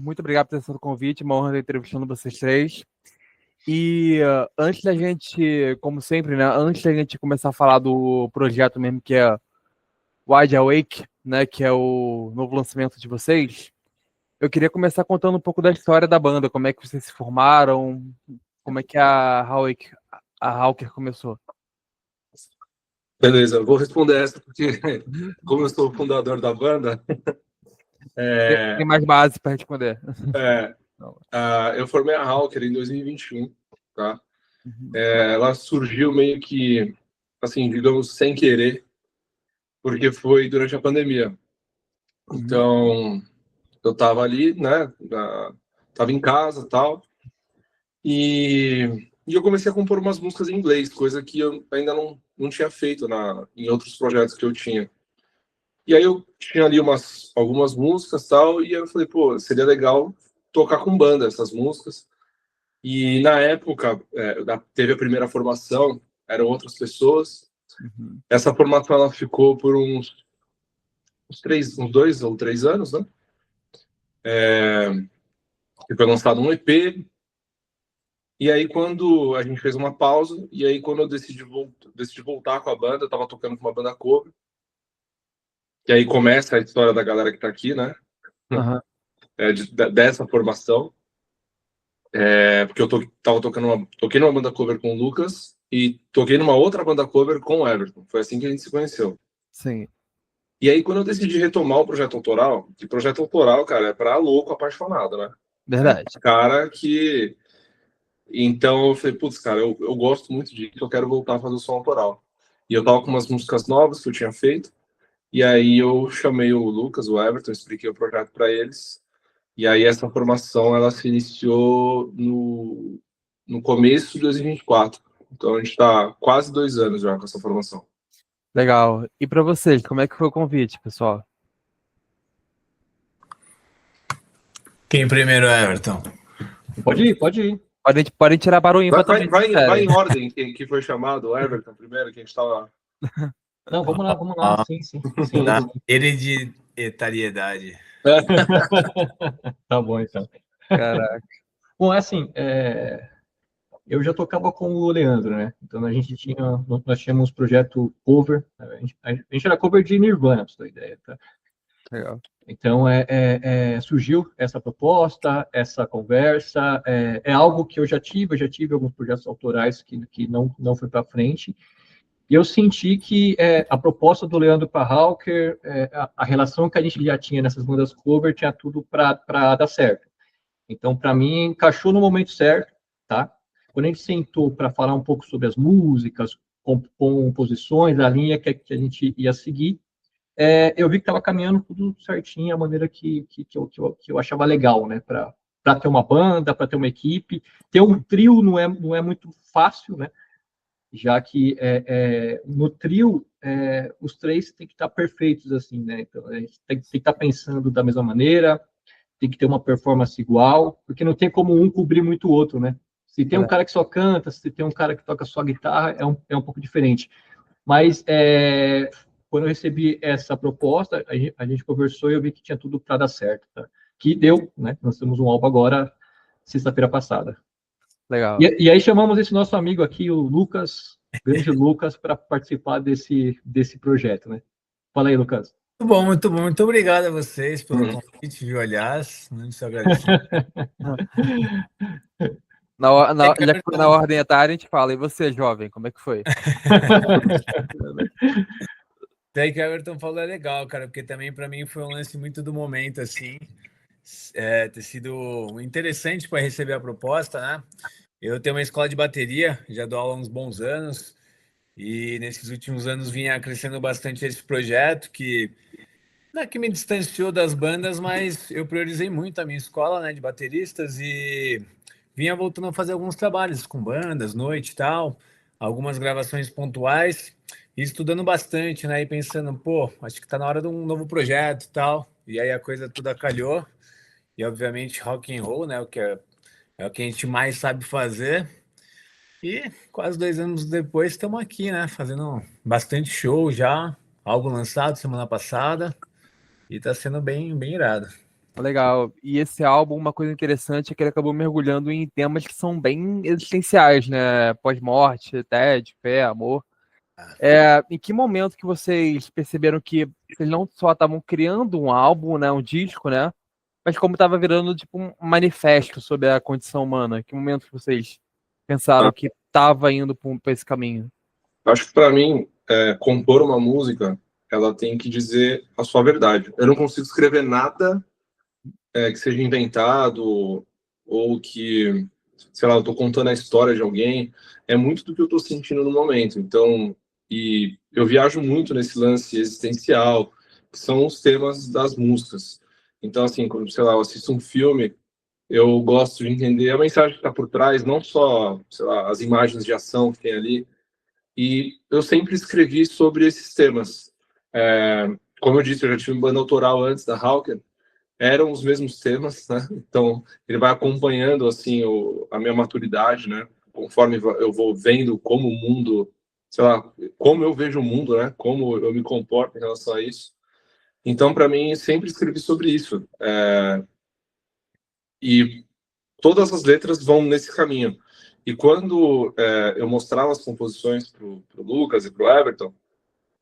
Muito obrigado por ter aceito o convite, uma honra estar entrevistando vocês três. E antes da gente, como sempre, né, antes da gente começar a falar do projeto mesmo, que é Wide Awake, né, que é o novo lançamento de vocês, eu queria começar contando um pouco da história da banda, como é que vocês se formaram, como é que a Hawker começou. Beleza, eu vou responder essa porque, Uhum. como eu sou o fundador da banda, Tem mais base para responder. é, eu formei a Hawker em 2021, tá? Uhum. Ela surgiu meio que, assim, digamos, sem querer, porque foi durante a pandemia. Uhum. Então, eu tava ali, né, tava em casa e tal, e eu comecei a compor umas músicas em inglês, coisa que eu ainda não tinha feito em outros projetos que eu tinha. E aí eu tinha ali algumas músicas e tal, e eu falei, pô, seria legal tocar com banda essas músicas. E na época, teve a primeira formação, eram outras pessoas. Uhum. Essa formação ela ficou por uns 2 ou 3 anos, né? E foi lançado um EP. E aí quando a gente fez uma pausa, e aí quando eu decidi voltar com a banda, eu tava tocando com uma banda cover. E aí começa a história da galera que tá aqui, né? Uhum. Dessa formação. Porque eu tava toquei numa banda cover com o Lucas e toquei numa outra banda cover com o Everton. Foi assim que a gente se conheceu. Sim, E aí, quando eu decidi retomar o projeto autoral, que projeto autoral, cara, é pra louco apaixonado, né? verdade. Cara que. Então eu falei, putz, cara, eu gosto muito disso, eu quero voltar a fazer o som autoral. E eu tava com umas músicas novas que eu tinha feito, e aí eu chamei o Lucas, o Everton, expliquei o projeto para eles. E aí essa formação ela se iniciou no começo de 2024. Então a gente está quase 2 anos já com essa formação. Legal. E para vocês, como é que foi o convite, pessoal? Quem primeiro, Everton? Pode ir, pode ir. Podem tirar barulho Vai, também, vai, se vai, vai quiserem. em ordem que foi chamado, o Everton primeiro, que a gente estava. Não, vamos lá, vamos lá. Sim, sim. Sim. Da hereditariedade. Tá bom, então. Caraca. Bom, é assim, eu já tocava com o Leandro, né? Então nós tínhamos um projeto cover, a gente era cover de Nirvana, pra você ter ideia, tá? Legal. Então surgiu essa proposta, essa conversa, é algo que eu já tive alguns projetos autorais que não foi para frente. E eu senti que a proposta do Leandro para Hawker, a relação que a gente já tinha nessas bandas cover, tinha tudo para dar certo. Então, para mim, encaixou no momento certo, tá? Quando a gente sentou para falar um pouco sobre as músicas, composições, a linha que a gente ia seguir, eu vi que estava caminhando tudo certinho, a maneira que eu achava legal, né? Para ter uma banda, para ter uma equipe. Ter um trio não é muito fácil, né? Já que no trio os três têm que estar perfeitos assim, né? Então a gente tem que estar pensando da mesma maneira, tem que ter uma performance igual, porque não tem como um cobrir muito o outro, né? Se tem um cara que só canta, se tem um cara que toca só guitarra, é um pouco diferente. Mas quando eu recebi essa proposta, a gente conversou e eu vi que tinha tudo para dar certo, tá? Que deu, né? Nós temos um álbum agora, sexta-feira passada. Legal. E aí chamamos esse nosso amigo aqui, o Lucas, grande Lucas, para participar desse projeto, né? Fala aí, Lucas. Muito bom, muito bom. Muito obrigado a vocês pelo convite, viu? Aliás, muito se agradecer. Já que foi na ordem etária, a gente fala. E você, jovem, como é que foi? Até que o Everton falou é legal, cara, porque também para mim foi um lance muito do momento, assim, ter sido interessante para receber a proposta, né? Eu tenho uma escola de bateria, já dou aula há uns bons anos, e nesses últimos anos vinha crescendo bastante esse projeto que não é que me distanciou das bandas, mas eu priorizei muito a minha escola, né, de bateristas e vinha voltando a fazer alguns trabalhos com bandas, noite e tal, algumas gravações pontuais e estudando bastante, né, e pensando, pô, acho que tá na hora de um novo projeto e tal. E aí a coisa toda calhou e obviamente rock and roll, né, é o que a gente mais sabe fazer. E quase 2 anos depois estamos aqui, né, fazendo bastante show já, álbum lançado semana passada. E tá sendo bem, bem irado. Legal. E esse álbum, uma coisa interessante é que ele acabou mergulhando em temas que são bem existenciais, né? Pós-morte, tédio, fé, amor. Em que momento que vocês perceberam que vocês não só estavam criando um álbum, né, um disco, né, mas como estava virando tipo um manifesto sobre a condição humana? Que momento que vocês pensaram Ah, que estava indo para esse caminho? acho que para mim, compor uma música, ela tem que dizer a sua verdade. Eu não consigo escrever nada que seja inventado ou que, sei lá, eu tô contando a história de alguém. É muito do que eu tô sentindo no momento. Então, e eu viajo muito nesse lance existencial, que são os temas das músicas. Então, assim, quando, sei lá, eu assisto um filme, eu gosto de entender a mensagem que está por trás, não só, sei lá, as imagens de ação que tem ali. E eu sempre escrevi sobre esses temas. Como eu disse, eu já tive uma banda autoral antes da Hawker, eram os mesmos temas, né? Então, ele vai acompanhando, assim, a minha maturidade, né? Conforme eu vou vendo como o mundo, sei lá, como eu vejo o mundo, né? Como eu me comporto em relação a isso. Então, para mim, sempre escrevi sobre isso. E todas as letras vão nesse caminho. E quando eu mostrava as composições pro Lucas e pro Everton,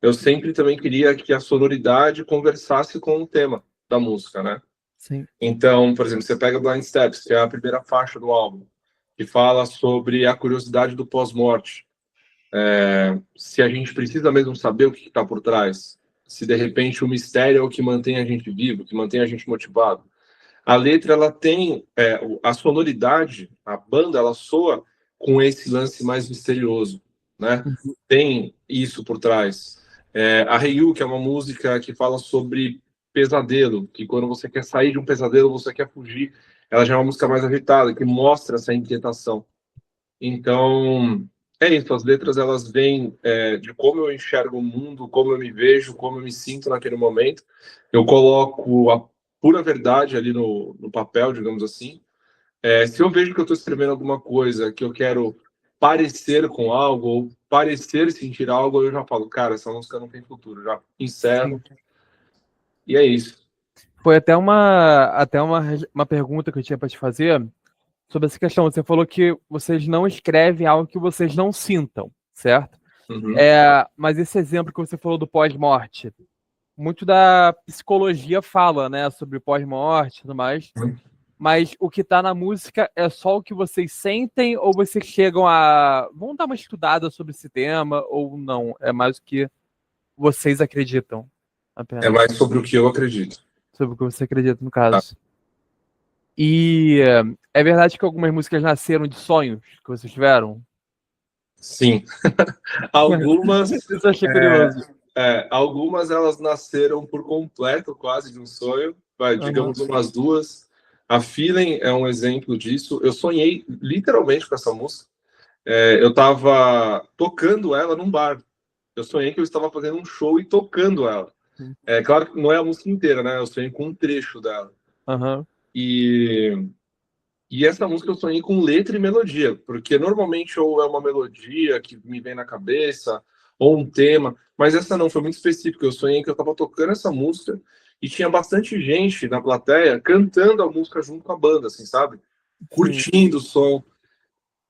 eu sempre também queria que a sonoridade conversasse com o tema da música, né? Sim. Então, por exemplo, você pega Blind Steps, que é a primeira faixa do álbum, que fala sobre a curiosidade do pós-morte. Se a gente precisa mesmo saber o que está por trás, se de repente o mistério é o que mantém a gente vivo, que mantém a gente motivado. A letra, ela tem a sonoridade, a banda, ela soa com esse lance mais misterioso, né? Tem isso por trás. A Heiyu, que é uma música que fala sobre pesadelo, que quando você quer sair de um pesadelo, você quer fugir. Ela já é uma música mais agitada, que mostra essa inquietação. Então, é isso. As letras, elas vêm de como eu enxergo o mundo, como eu me vejo, como eu me sinto naquele momento. Eu coloco a pura verdade ali no papel, digamos assim. Se eu vejo que eu estou escrevendo alguma coisa que eu quero parecer com algo, ou parecer sentir algo, eu já falo, cara, essa música não tem futuro. Já encerro. Sim. E é isso. Foi até uma pergunta que eu tinha para te fazer sobre essa questão. Você falou que vocês não escrevem algo que vocês não sintam, certo? Uhum. Mas esse exemplo que você falou do pós-morte, muito da psicologia fala, né, sobre pós-morte e tudo mais. Mas o que tá na música é só o que vocês sentem ou vocês chegam a... Vamos dar uma estudada sobre esse tema ou não? É mais o que vocês acreditam apenas. É mais sobre o que eu acredito. Sobre o que você acredita, no caso. E é verdade que algumas músicas nasceram de sonhos que vocês tiveram? Sim. Algumas... Isso eu achei curioso. algumas elas nasceram por completo, quase de um sonho, digamos umas duas. A Feeling é um exemplo disso. Eu sonhei literalmente com essa música. Eu estava tocando ela num bar. Eu sonhei que eu estava fazendo um show e tocando ela. Claro que não é a música inteira, né? Eu sonhei com um trecho dela. Uhum. E essa música eu sonhei com letra e melodia, porque normalmente ou é uma melodia que me vem na cabeça, ou um tema, mas essa não, foi muito específica. Eu sonhei que eu estava tocando essa música e tinha bastante gente na plateia cantando a música junto com a banda, assim, sabe? Curtindo o som.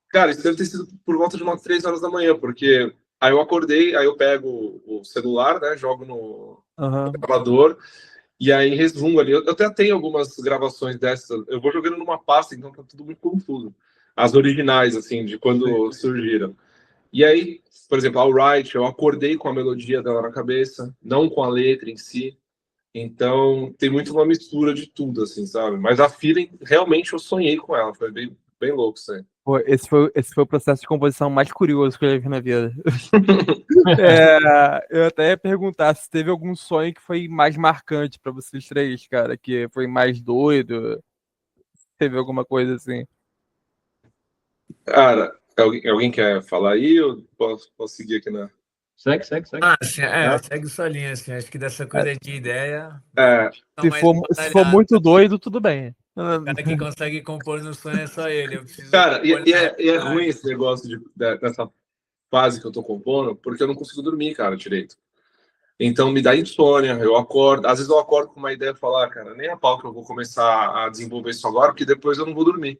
Cara, isso deve ter sido por volta de umas 3 horas da manhã, porque aí eu acordei, aí eu pego o celular, né, jogo no gravador, e aí resumo ali. Eu até tenho algumas gravações dessas. Eu vou jogando numa pasta, então tá tudo muito confuso. As originais, assim, de quando surgiram. E aí, por exemplo, Alright, eu acordei com a melodia dela na cabeça, não com a letra em si. Então, tem muito uma mistura de tudo, assim, sabe? Mas a Feeling, realmente eu sonhei com ela. Foi bem, bem louco isso aí. Pô, esse foi o processo de composição mais curioso que eu já vi na vida. Eu até ia perguntar se teve algum sonho que foi mais marcante pra vocês três, cara, que foi mais doido. Teve alguma coisa assim? Cara, alguém quer falar aí? Eu posso seguir aqui na... Segue. Sim, segue sua linha, assim. Acho que dessa coisa de ideia. Se for muito doido, tudo bem. O cara que consegue compor no sonho é só ele. Eu preciso Cara, é ruim esse negócio dessa fase que eu tô compondo, porque eu não consigo dormir, cara, direito. Então me dá insônia, eu acordo, às vezes eu acordo com uma ideia de falar, cara, nem a pau que eu vou começar a desenvolver isso agora, porque depois eu não vou dormir.